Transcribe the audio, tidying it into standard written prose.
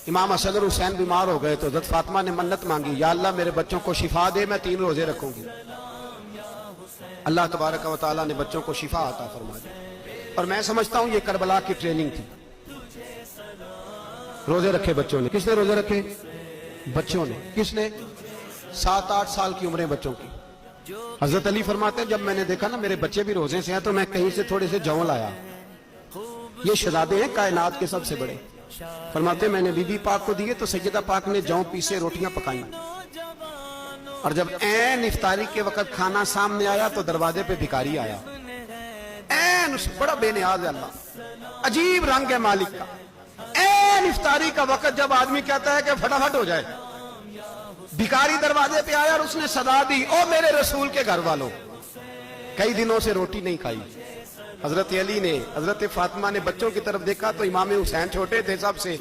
इमाम हसन और हुसैन बीमार हो गए तो हज़रत फातिमा ने मन्नत मांगी, या अल्लाह मेरे बच्चों को शिफा दे, मैं 3 रोजे रखूंगी। अल्लाह तबारक व तआला ने बच्चों को शिफा अता फरमा दी। और मैं समझता हूं ये करबला की ट्रेनिंग थी। रोजे रखे बच्चों ने। किसने रोजे रखे? बच्चों ने। किसने? 7-8 साल की उम्रें बच्चों की। हजरत अली फरमाते हैं, जब मैंने देखा ना मेरे बच्चे भी रोजे से हैं तो मैं कहीं से थोड़े से जौ लाया। ये शहजादे हैं कायनात के सबसे बड़े। फरमाते मैंने बीबी पाक को दिए तो सैयदा पाक ने जौ पीसे रोटियां पकाई, और जब ऐन इफ्तारी के वक्त खाना सामने आया तो दरवाजे पे भिखारी आया। ऐन बड़ा बेनियाज है अल्लाह, अजीब रंग है मालिक का। ऐन इफ्तारी का वक्त जब आदमी कहता है कि फटाफट हो जाए, भिखारी दरवाजे पे आया और उसने सदा दी, ओ मेरे रसूल के घर वालों, कई दिनों से रोटी नहीं खाई। हजरत अली ने, हजरत फातिमा ने बच्चों की तरफ देखा तो इमाम हुसैन छोटे थे सबसे,